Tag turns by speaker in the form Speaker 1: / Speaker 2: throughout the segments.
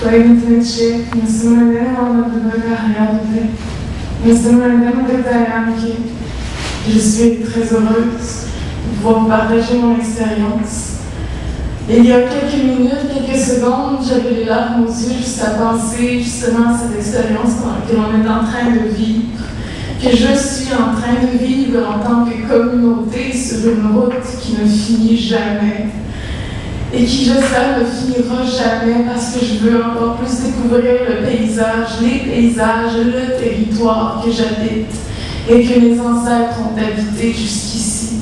Speaker 1: Koyuntunuchi, Müslümanların anladığı hayatı, Müslümanların de je suis très heureuse de pouvoir partager mon expérience. Et il y a quelques minutes, quelques secondes, j'avais les larmes aux yeux juste à penser justement à cette expérience que l'on est en train de vivre, que je suis en train de vivre en tant que communauté sur une route qui ne finit jamais. Et qui, j'espère, ne finira jamais parce que je veux encore plus découvrir le paysage, les paysages, le territoire que j'habite et que mes ancêtres ont habité jusqu'ici,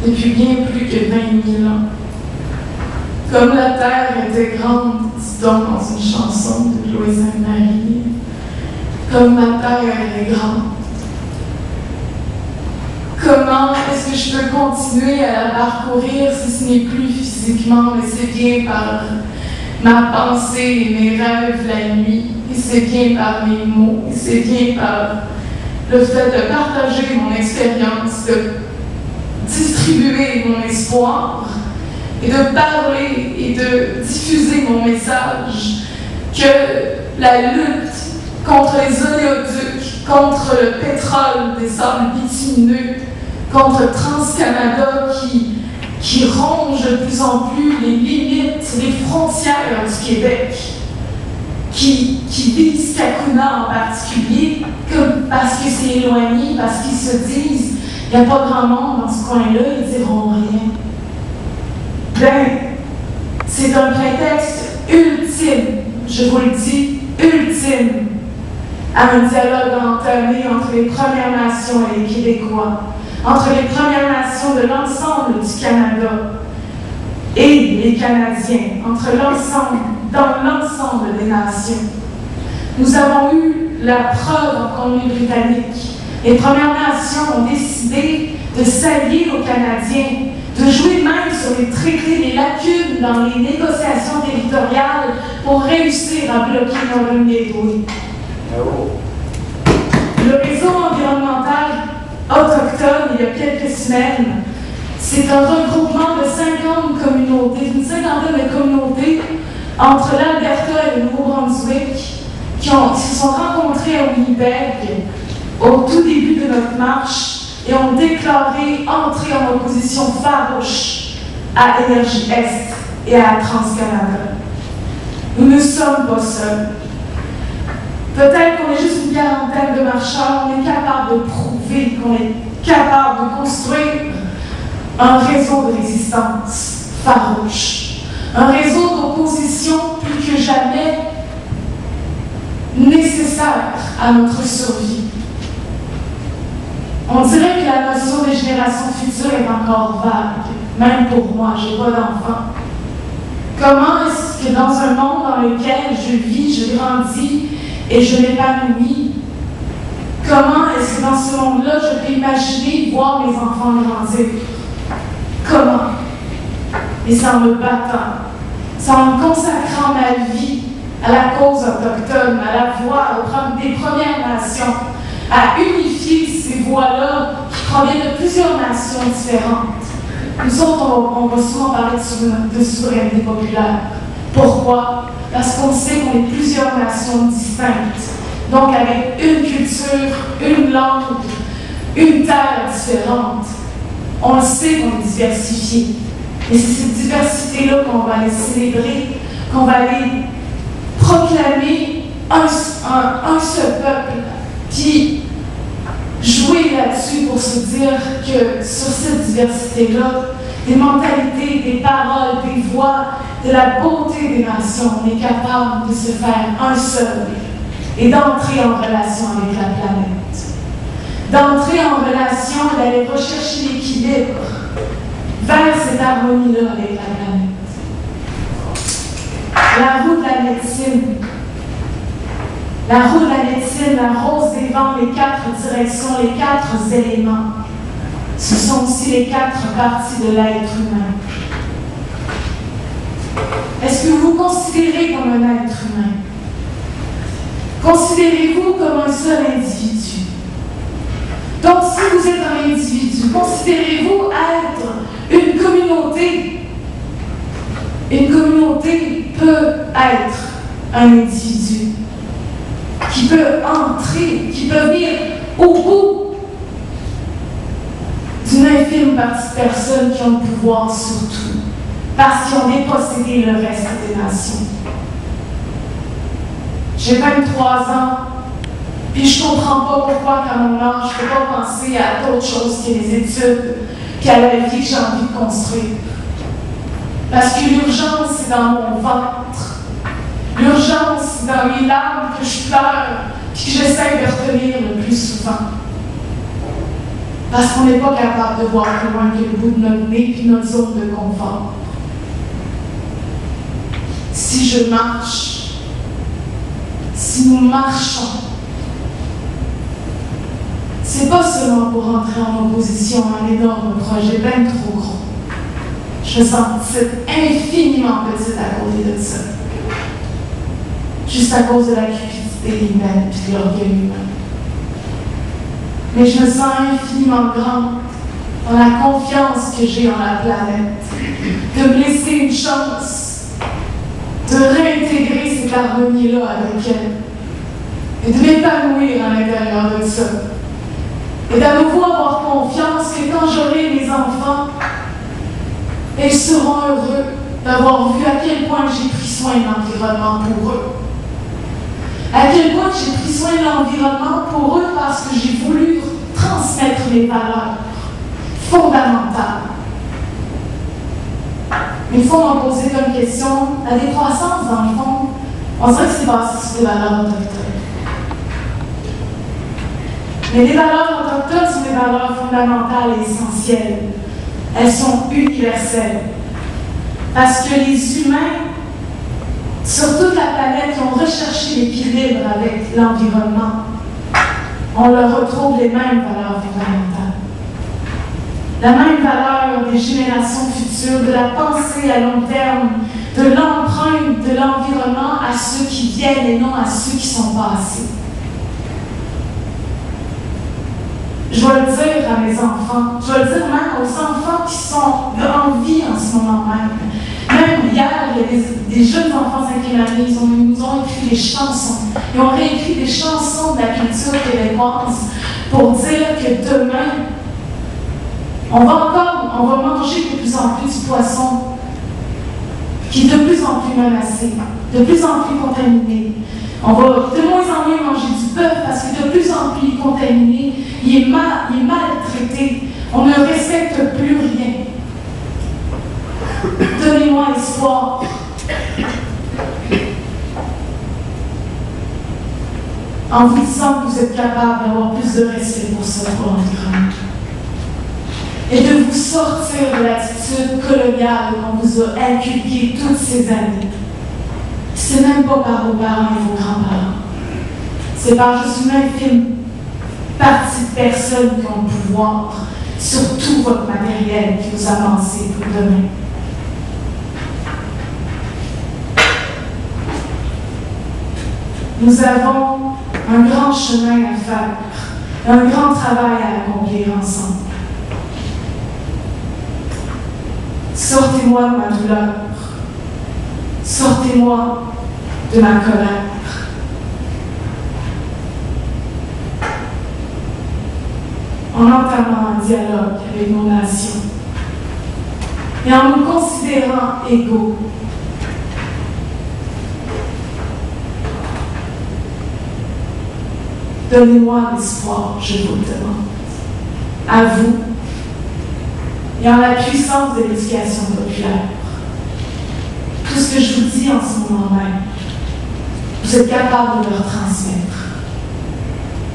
Speaker 1: depuis bien plus que 20 000 ans. Comme la terre était grande, dit-on dans une chanson de Louis Sainte-Marie, comme ma terre est grande. Comment est-ce que je peux continuer à la parcourir si ce n'est plus physiquement, mais c'est bien par ma pensée et mes rêves la nuit, et c'est bien par mes mots, et c'est bien par le fait de partager mon expérience, de distribuer mon espoir, et de parler et de diffuser mon message, que la lutte contre les oléoducs, contre le pétrole des sables bitumineux, contre TransCanada qui ronge de plus en plus les limites, les frontières du Québec, qui vise Kakuna en particulier, parce que c'est éloigné, parce qu'ils se disent il n'y a pas grand monde dans ce coin-là, ils diront rien. Ben, c'est un prétexte ultime, je vous le dis, ultime, à un dialogue entamé entre les Premières Nations et les Québécois, entre les Premières Nations de l'ensemble du Canada et les Canadiens, entre l'ensemble, dans l'ensemble des nations. Nous avons eu la preuve en Colombie-Britannique. Les Premières Nations ont décidé de s'allier aux Canadiens, de jouer même sur les traités, les lacunes dans les négociations territoriales pour réussir à bloquer nos Gateway. Le réseau environnemental autochtone, il y a quelques semaines, c'est un regroupement de 50 communautés, une cinquantaine de communautés entre l'Alberta et le Nouveau-Brunswick qui se sont rencontrés à Winnipeg au tout début de notre marche et ont déclaré entrer en opposition farouche à Énergie Est et à TransCanada. Nous ne sommes pas seuls. Peut-être qu'on est juste une quarantaine de marcheurs, on est capable de prouver qu'on est capable de construire un réseau de résistance farouche, un réseau d'opposition plus que jamais nécessaire à notre survie. On dirait que la notion des générations futures est encore vague, même pour moi, je n'ai pas d'enfant. Comment est-ce que dans un monde dans lequel je vis, je grandis et je m'épanouis, comment est-ce que dans ce monde-là, je peux imaginer voir mes enfants grandir? Comment? Et c'est en me battant, c'est en consacrant ma vie à la cause autochtone, à la voix des Premières Nations, à unifier ces voix-là qui proviennent de plusieurs nations différentes. Nous autres, on va souvent parler de souveraineté populaire. Pourquoi? Parce qu'on sait qu'on est plusieurs nations distinctes, donc avec une culture, une langue, une terre différente. On le sait qu'on est diversifié. Et c'est cette diversité-là qu'on va aller célébrer, qu'on va aller proclamer un seul peuple, puis jouer là-dessus pour se dire que sur cette diversité-là, des mentalités, des paroles, des voix, de la beauté des nations, on est capable de se faire un seul et d'entrer en relation avec la planète. D'entrer en relation, d'aller rechercher l'équilibre vers cette harmonie-là avec la planète. La roue de la médecine. La roue de la médecine, la rose des vents, les 4 directions, les 4 éléments. Ce sont aussi les 4 parties de l'être humain. Est-ce que vous vous considérez comme un être humain? Considérez-vous comme un seul individu? Donc, si vous êtes un individu, considérez-vous être une communauté? Une communauté peut être un individu qui peut entrer, qui peut venir au bout d'une infime partie de personnes qui ont le pouvoir sur tout, parce qu'ils ont dépossédé le reste des nations. J'ai 23 ans, puis je ne comprends pas pourquoi, qu'à mon âge, je ne peux pas penser à d'autres choses que les études, puis à la vie que j'ai envie de construire. Parce que l'urgence, c'est dans mon ventre. L'urgence, c'est dans les larmes que je pleure, puis que j'essaie de retenir le plus souvent. Parce qu'on n'est pas capable de voir plus loin que le bout de notre nez puis notre zone de confort. Si je marche, si nous marchons, c'est pas seulement pour entrer en opposition à un énorme projet bien trop gros. Je me sens infiniment petite à côté de ça. Juste à cause de la cupidité humaine et de l'orgueil humain. Mais je me sens infiniment grande dans la confiance que j'ai en la planète, de me laisser une chance, de réintégrer cette harmonie-là avec elle, et de m'épanouir à l'intérieur de ça. Et d'à nouveau avoir confiance que quand j'aurai mes enfants, ils seront heureux d'avoir vu à quel point j'ai pris soin de l'environnement pour eux. À quel point j'ai pris soin de l'environnement pour eux parce que j'ai voulu transmettre mes valeurs fondamentales. Une fois, on m'a posé comme question, la décroissance, dans le fond, on dirait que c'est basé sur des valeurs autochtones. Mais les valeurs autochtones sont des valeurs fondamentales et essentielles. Elles sont universelles. Parce que les humains, sur toute la planète, qui ont recherché l'équilibre avec l'environnement, on leur retrouve les mêmes valeurs fondamentales. La même valeur des générations futures, de la pensée à long terme, de l'empreinte de l'environnement à ceux qui viennent et non à ceux qui sont passés. Je vais le dire à mes enfants, je vais le dire même aux enfants qui sont en vie en ce moment même. Même hier, il y a des jeunes enfants 5e année, ils nous ont écrit des chansons. Ils ont réécrit des chansons de la culture québécoise pour dire que demain, on va manger de plus en plus du poisson qui est de plus en plus menacé, de plus en plus contaminé. On va de moins en moins manger du bœuf parce que de plus en plus contaminé, il est maltraité. On ne respecte plus rien. Donnez-moi espoir. En vous disant que vous êtes capable d'avoir plus de respect pour ça, pour l'environnement. Et de vous sortir de l'attitude coloniale qu'on vous a inculquée toutes ces années. C'est même pas par vos parents et vos grands-parents. C'est par juste une infime partie de personnes qui ont le pouvoir sur tout votre matériel qui vous avancez pour demain. Nous avons un grand chemin à faire, un grand travail à accomplir ensemble. Sortez-moi de ma douleur. Sortez-moi de ma colère. En entamant un dialogue avec nos nations et en nous considérant égaux. Donnez-moi l'espoir, je vous le demande, à vous et en la puissance de l'éducation populaire. Tout ce que je vous dis en ce moment même, vous êtes capable de le transmettre.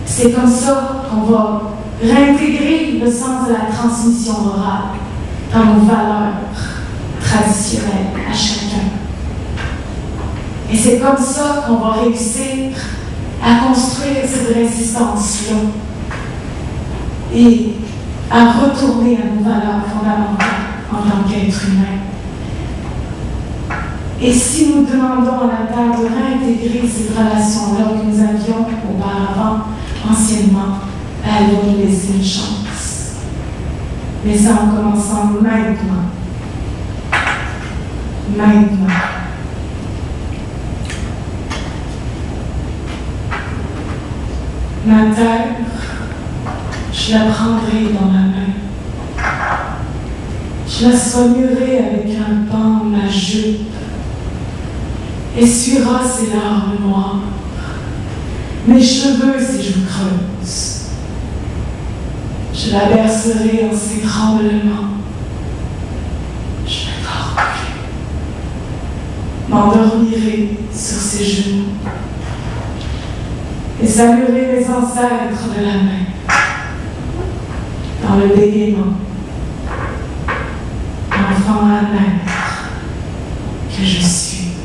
Speaker 1: C'est comme ça qu'on va réintégrer le sens de la transmission orale dans nos valeurs traditionnelles à chacun. Et c'est comme ça qu'on va réussir à construire cette résistance-là et à retourner à nos valeurs fondamentales en tant qu'être humain. Et si nous demandons à la Terre de réintégrer ces relations-là que nous avions auparavant, anciennement, elle va nous laisser une chance. Mais ça en commençant maintenant. Maintenant. Ma terre, je la prendrai dans ma main. Je la soignerai avec un pan, ma jupe, essuiera ses larmes noires, mes cheveux ses joues creuses. Je la bercerai en ses tremblements. Je m'endormirai sur ses genoux et saluerai mes ancêtres de la main dans le bégaiement, l'enfant à naître que je suis.